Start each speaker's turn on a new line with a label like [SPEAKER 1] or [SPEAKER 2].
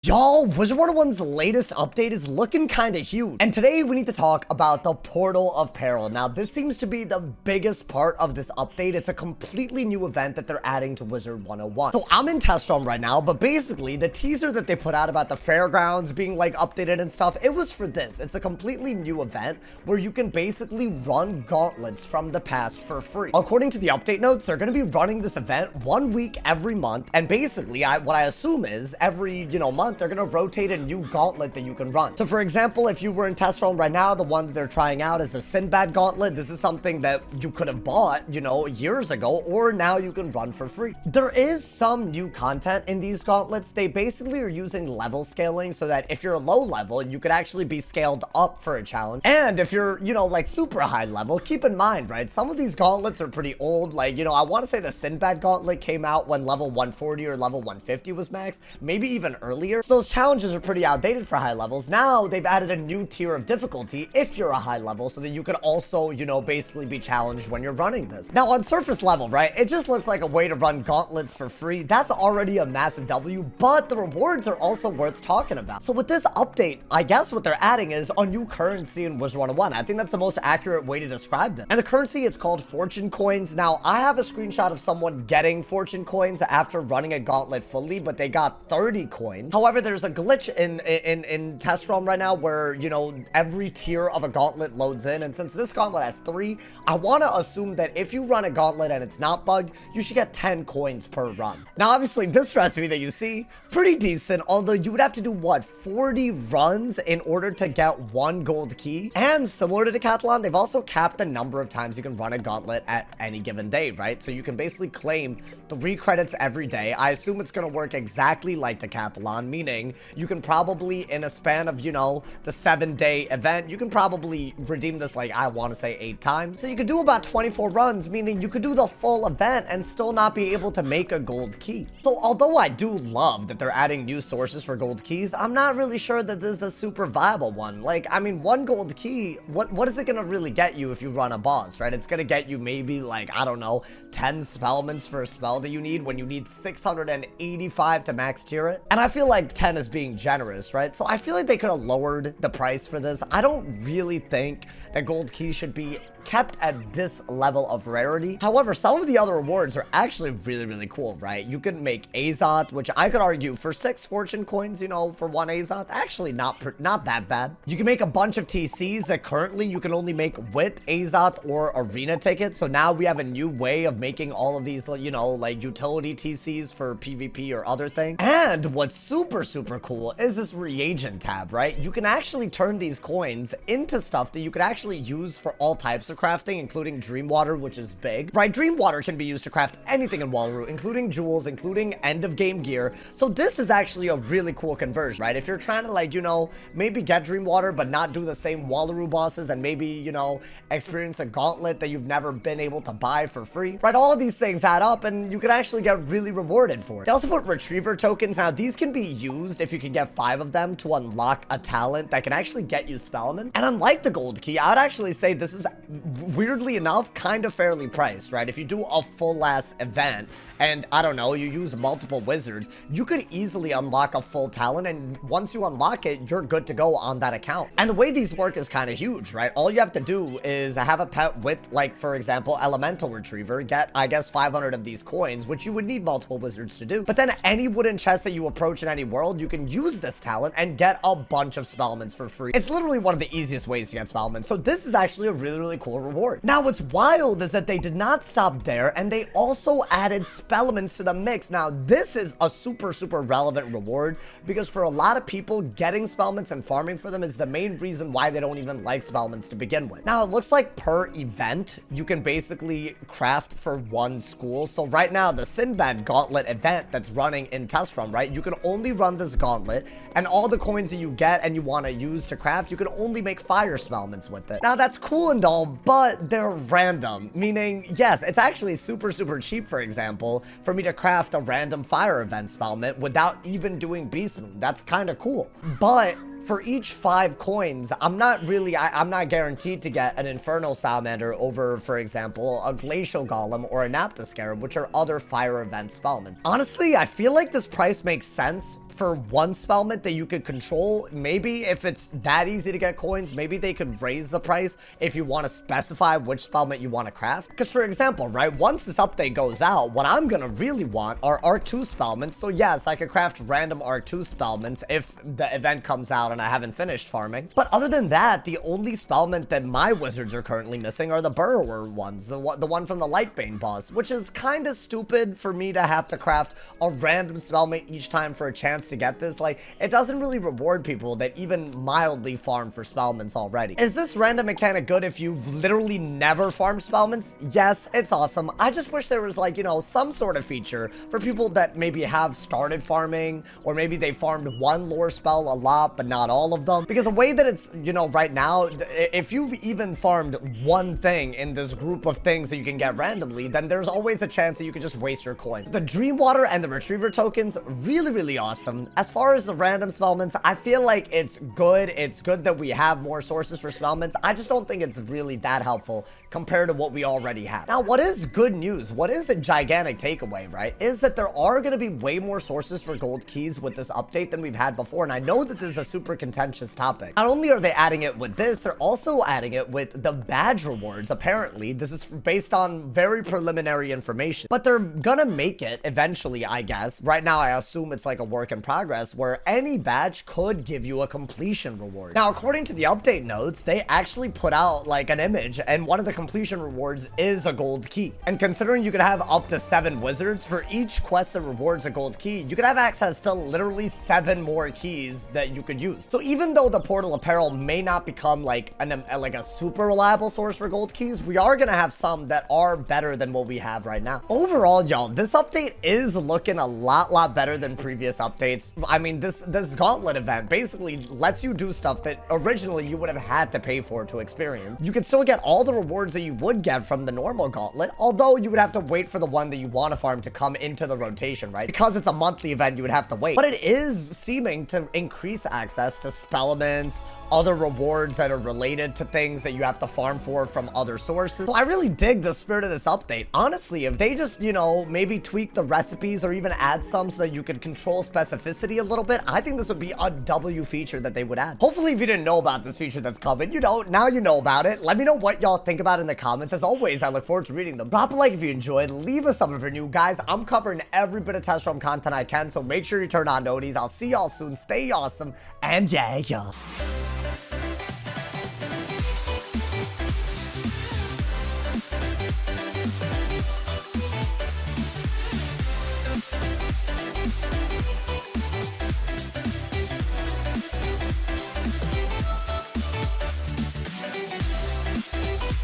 [SPEAKER 1] Y'all, Wizard101's latest update is looking kinda huge. And today we need to talk about the Portal of Peril. Now, this seems to be the biggest part of this update. It's a completely new event that they're adding to Wizard101. So I'm in test realm right now, but basically the teaser that they put out about the fairgrounds being like updated and stuff, it was for this. It's a completely new event where you can basically run gauntlets from the past for free. According to the update notes, they're gonna be running this event 1 week every month. And basically, what I assume is every, month, they're gonna rotate a new gauntlet that you can run. So for example, if you were in test realm right now, the one that they're trying out is a Sinbad gauntlet. This is something that you could have bought, years ago, or now you can run for free. There is some new content in these gauntlets. They basically are using level scaling so that if you're low level, you could actually be scaled up for a challenge. And if you're, like super high level, keep in mind, right? Some of these gauntlets are pretty old. Like, I want to say the Sinbad gauntlet came out when level 140 or level 150 was max, maybe even earlier. So those challenges are pretty outdated for high levels. Now they've added a new tier of difficulty if you're a high level so that you can also, basically be challenged when you're running this. Now on surface level, right, it just looks like a way to run gauntlets for free. That's already a massive W, but the rewards are also worth talking about. So with this update, I guess what they're adding is a new currency in Wizard101. I think that's the most accurate way to describe this. And the currency, it's called fortune coins. Now I have a screenshot of someone getting fortune coins after running a gauntlet fully, but they got 30 coins. However, there's a glitch in test realm right now where, every tier of a gauntlet loads in. And since this gauntlet has 3, I want to assume that if you run a gauntlet and it's not bugged, you should get 10 coins per run. Now, obviously, this recipe that you see, pretty decent, although you would have to do, 40 runs in order to get 1 gold key. And similar to Decathlon, they've also capped the number of times you can run a gauntlet at any given day, right? So you can basically claim 3 credits every day. I assume it's going to work exactly like Decathlon, meaning you can probably, in a span of, the 7-day event, you can probably redeem this, like, I want to say 8 times. So you could do about 24 runs, meaning you could do the full event and still not be able to make a gold key. So although I do love that they're adding new sources for gold keys, I'm not really sure that this is a super viable one. Like, I mean, 1 gold key, what is it going to really get you if you run a boss, right? It's going to get you maybe, like, I don't know, 10 Spellments for a spell that you need when you need 685 to max tier it. And I feel like 10 is being generous, right? So I feel like they could have lowered the price for this. I don't really think that gold keys should be kept at this level of rarity. However, some of the other rewards are actually really, really cool, right? You can make Azoth, which I could argue for 6 fortune coins, for 1 Azoth, actually not that bad. You can make a bunch of TCs that currently you can only make with Azoth or arena tickets. So now we have a new way of making all of these, like utility TCs for PvP or other things. And what's super, super cool is this reagent tab, right? You can actually turn these coins into stuff that you could actually use for all types of crafting, including dream water, which is big, right? Dream water can be used to craft anything in Wallaroo, including jewels, including end of game gear. So this is actually a really cool conversion, right? If you're trying to maybe get dream water, but not do the same Wallaroo bosses and maybe, experience a gauntlet that you've never been able to buy for free, right? All of these things add up and you can actually get really rewarded for it. They also put retriever tokens. Now these can be used if you can get 5 of them to unlock a talent that can actually get you Spellman. And unlike the gold key, I would actually say this is, weirdly enough, kind of fairly priced, right? If you do a full ass event and I don't know, you use multiple wizards, you could easily unlock a full talent, and once you unlock it, you're good to go on that account. And the way these work is kind of huge, right? All you have to do is have a pet with, like, for example, elemental retriever, get, I guess, 500 of these coins, which you would need multiple wizards to do. But then any wooden chest that you approach in any world, you can use this talent and get a bunch of Spellments for free. It's literally one of the easiest ways to get Spellments. So this is actually a really, really cool reward. Now, what's wild is that they did not stop there, and they also added Spellments to the mix. Now, this is a super, super relevant reward because for a lot of people, getting Spellments and farming for them is the main reason why they don't even like Spellments to begin with. Now, it looks like per event, you can basically craft for 1 school. So right now, the Sinbad Gauntlet event that's running in test run, right? You can only run this gauntlet, and all the coins that you get and you want to use to craft, you can only make fire Spellments with it. Now, that's cool and all, but they're random, meaning, yes, it's actually super, super cheap, for example, for me to craft a random fire event Spellment without even doing Beast Moon. That's kind of cool. But for each 5 coins, I'm not guaranteed to get an Infernal Salamander over, for example, a Glacial Golem or a Napta Scarab, which are other fire event Spellmen. Honestly, I feel like this price makes sense for one Spellment that you could control. Maybe if it's that easy to get coins, maybe they could raise the price if you want to specify which Spellment you want to craft. Because for example, right, once this update goes out, what I'm gonna really want are R2 Spellments. So yes, I could craft random R2 Spellments if the event comes out and I haven't finished farming. But other than that, the only Spellment that my wizards are currently missing are the Burrower ones, the one from the Lightbane boss, which is kind of stupid for me to have to craft a random Spellment each time for a chance to get this. Like, it doesn't really reward people that even mildly farm for Spellments already. Is this random mechanic good if you've literally never farmed Spellments? Yes, it's awesome. I just wish there was, like, you know, some sort of feature for people that maybe have started farming, or maybe they farmed one lore spell a lot but not all of them. Because the way that it's, you know, right now, if you've even farmed one thing in this group of things that you can get randomly, then there's always a chance that you could just waste your coins. The Dream Water and the Retriever tokens, really awesome. As far as the random Spellments, I feel like it's good. It's good that we have more sources for Spellments. I just don't think it's really that helpful compared to what we already have. Now, what is good news, what is a gigantic takeaway, right, is that there are going to be way more sources for gold keys with this update than we've had before. And I know that this is a super contentious topic. Not only are they adding it with this, they're also adding it with the badge rewards. Apparently, this is based on very preliminary information, but they're gonna make it eventually, I guess. Right now, I assume it's like a work in progress where any badge could give you a completion reward. Now, according to the update notes, they actually put out like an image, and one of the completion rewards is a gold key. And considering you could have up to 7 wizards, for each quest that rewards a gold key, you could have access to literally 7 more keys that you could use. So even though the Portal of Peril may not become like a super reliable source for gold keys, we are gonna have some that are better than what we have right now. Overall, y'all, this update is looking a lot better than previous updates. I mean, this Gauntlet event basically lets you do stuff that originally you would have had to pay for to experience. You can still get all the rewards that you would get from the normal Gauntlet, although you would have to wait for the one that you want to farm to come into the rotation, right? Because it's a monthly event, you would have to wait. But it is seeming to increase access to Spellments, other rewards that are related to things that you have to farm for from other sources. So I really dig the spirit of this update. Honestly, if they just, you know, maybe tweak the recipes or even add some so that you could control specificity a little bit, I think this would be a W feature that they would add. Hopefully, if you didn't know about this feature that's coming, you know, now you know about it. Let me know what y'all think about it in the comments. As always, I look forward to reading them. Drop a like if you enjoyed. Leave a sub if you're new. Guys, I'm covering every bit of test room content I can, so make sure you turn on noties. I'll see y'all soon. Stay awesome. And yeah, y'all.